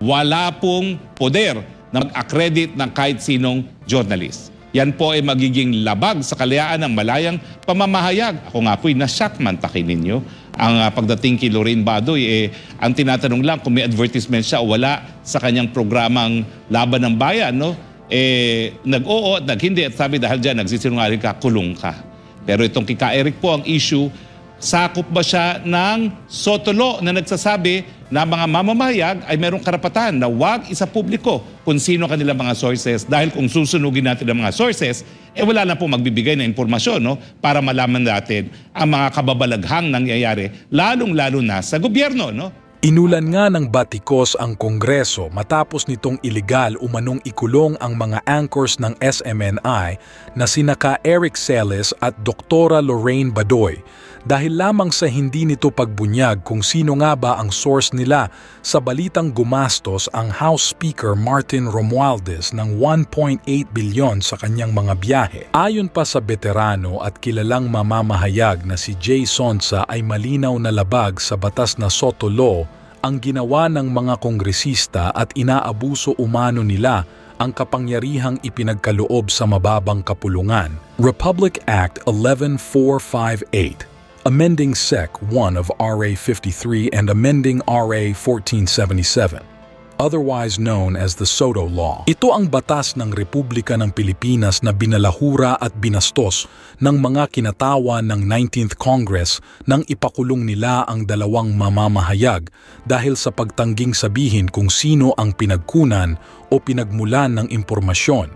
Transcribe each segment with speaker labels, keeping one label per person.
Speaker 1: wala pong poder na mag-accredit ng kahit sinong journalist. Yan po ay magiging labag sa kalayaan ng malayang pamamahayag. Ako nga po'y na-shock man takin ninyo. Ang pagdating kay Lorraine Badoy, ang tinatanong lang kung may advertisement siya o wala sa kanyang programang Laban ng Bayan, no? Nag-oo at nag-hindi at sabi dahil dyan nagsisinungaling ka, kulong ka. Pero itong kay Eric po ang issue, sakop ba siya ng sotolo na nagsasabi na mga mamamahayag ay merong karapatan na wag isa publiko kung sino kanilang mga sources dahil kung susunugin natin ang mga sources, wala na po magbibigay ng impormasyon, no, para malaman natin ang mga kababalaghang nangyayari, lalong-lalo na sa gobyerno, no?
Speaker 2: Inulan nga ng batikos ang Kongreso matapos nitong iligal umanong ikulong ang mga anchors ng SMNI na sina Eric Celes at Doktora Lorraine Badoy dahil lamang sa hindi nito pagbunyag kung sino nga ba ang source nila sa balitang gumastos ang House Speaker Martin Romualdez ng 1.8 bilyon sa kanyang mga biyahe. Ayon pa sa veterano at kilalang mamamahayag na si Jay Sonsa ay malinaw na labag sa batas na Soto Law ang ginawa ng mga kongresista at inaabuso umano nila ang kapangyarihang ipinagkaloob sa mababang kapulungan. Republic Act 11458, amending Sec. 1 of RA 53 and amending RA 1477, otherwise known as the Soto Law. Ito ang batas ng Republika ng Pilipinas na binalahura at binastos ng mga kinatawan ng 19th Congress nang ipakulong nila ang dalawang mamamahayag dahil sa pagtangging sabihin kung sino ang pinagkunan o pinagmulan ng impormasyon.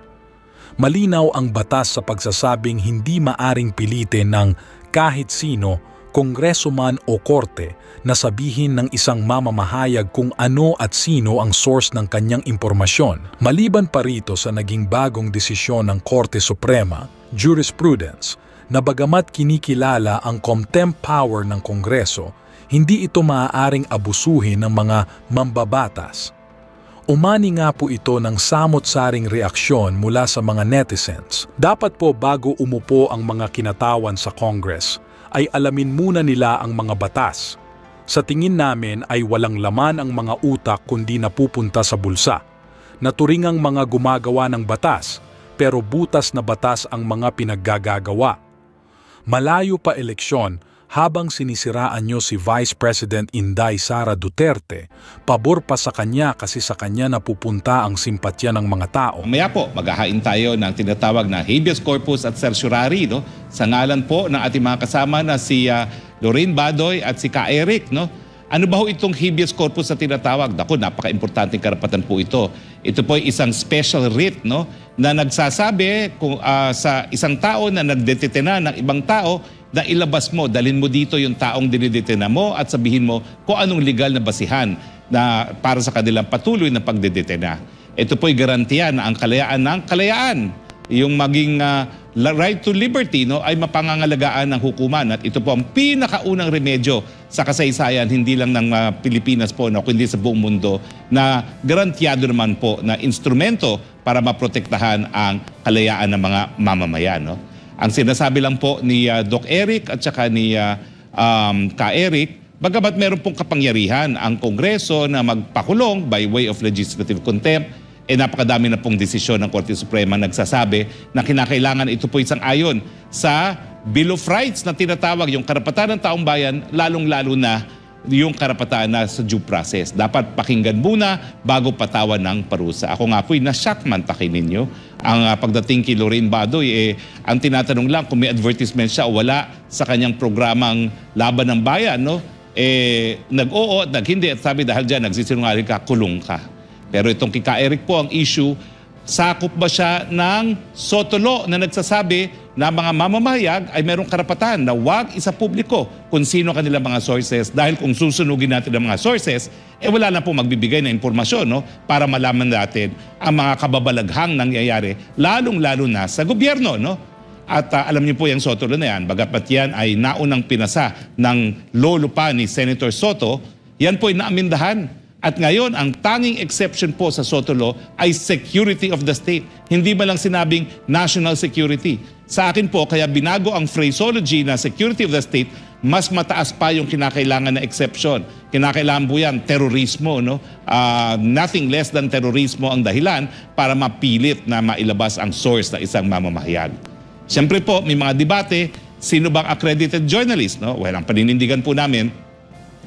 Speaker 2: Malinaw ang batas sa pagsasabing hindi maaring pilitin ng kahit sino, kongreso man o korte, na sabihin ng isang mamamahayag kung ano at sino ang source ng kanyang impormasyon. Maliban pa rito sa naging bagong desisyon ng Korte Suprema, jurisprudence, na bagamat kinikilala ang contempt power ng Kongreso, hindi ito maaaring abusuhin ng mga mambabatas. Umani nga po ito ng samot-saring reaksyon mula sa mga netizens. Dapat po bago umupo ang mga kinatawan sa Congress, ay alamin muna nila ang mga batas. Sa tingin namin ay walang laman ang mga utak kundi napupunta sa bulsa. Naturingang mga gumagawa ng batas, pero butas na batas ang mga pinaggagawa. Malayo pa eleksyon, habang sinisiraan nyo si Vice President Inday Sara Duterte, pabor pa sa kanya kasi sa kanya napupunta ang simpatya ng mga tao.
Speaker 1: Maya po, maghahain tayo ng tinatawag na habeas corpus at certiorari, no? Sa ngalan po ng ating mga kasama na si Lorraine Badoy at si Eric, no? Ano ba ho itong habeas corpus na tinatawag? Naku, napaka-importanting karapatan po ito. Ito po ay isang special writ, no, na nagsasabi kung, sa isang tao na nagdetena ng ibang tao na ilabas mo, dalhin mo dito yung taong dinidetena mo at sabihin mo kung anong legal na basihan na para sa kanilang patuloy na pagdedetena. Ito po ay garantiya na ang kalayaan ng kalayaan, yung maging right to liberty, no, ay mapangangalagaan ng hukuman. At ito po ang pinakaunang remedyo sa kasaysayan, hindi lang ng Pilipinas po, no, kundi sa buong mundo, na garantiyado naman po na instrumento para maprotektahan ang kalayaan ng mga mamamayan. No? Ang sinasabi lang po ni Doc Eric at saka ni Eric, bagamat meron pong kapangyarihan ang Kongreso na magpakulong by way of legislative contempt, napakadami na pong desisyon ng Korte Suprema nagsasabi na kinakailangan ito po isang ayon sa Bill of Rights na tinatawag yung karapatan ng taong bayan, lalong-lalo na yung karapatan na sa due process. Dapat pakinggan muna bago patawan ng parusa. Ako nga po'y na-shock man takin ninyo. Ang pagdating kay Lorraine Badoy, ang tinatanong lang kung may advertisement siya o wala sa kanyang programang Laban ng Bayan, no? Nag-oo at nag-hindi at sabi dahil dyan nagsisinungaling ka, kulong ka. Pero itong kay Eric po ang issue, sakop ba siya ng Soto Law na nagsasabi na mga mamamahayag ay merong karapatan na wag isa publiko kung sino kanilang mga sources dahil kung susunugin natin ang mga sources, wala na po magbibigay ng impormasyon, no, para malaman natin ang mga kababalaghang nangyayari, lalong-lalo na sa gobyerno, no? At alam niyo po yung Soto Law na yan, bagamat yan ay naunang pinasa ng lolo pa ni Senator Soto, yan po ay naamindahan. At ngayon, ang tanging exception po sa Soto Law ay security of the state. Hindi ba lang sinabing national security? Sa akin po, kaya binago ang phraseology na security of the state mas mataas pa yung kinakailangan na exception. Kinakailangan po yan, terorismo, no? Nothing less than terorismo ang dahilan para mapilit na mailabas ang source ng isang mamamahayag. Siyempre po, may mga debate, sino bang accredited journalist? No? Well, ang paninindigan po namin,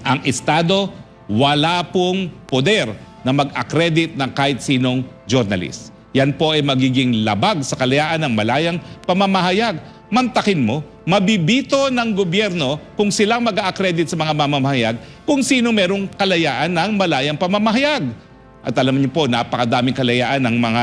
Speaker 1: ang Estado wala pong poder na mag-accredit ng kahit sinong journalist. Yan po ay magiging labag sa kalayaan ng malayang pamamahayag. Mantakin mo, mabibito ng gobyerno kung silang mag-accredit sa mga mamamahayag kung sino merong kalayaan ng malayang pamamahayag. At alam niyo po, napakadaming kalayaan ng mga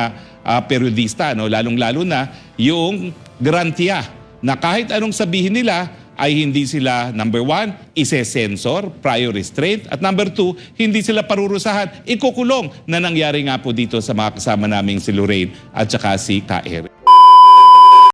Speaker 1: periodista, no? Lalong-lalo na yung garantiya na kahit anong sabihin nila ay hindi sila, number 1, ise-sensor, prior restraint, at number 2, hindi sila parurusahan, ikukulong na nangyari nga po dito sa mga kasama naming si Lorraine at saka si Ka Eric.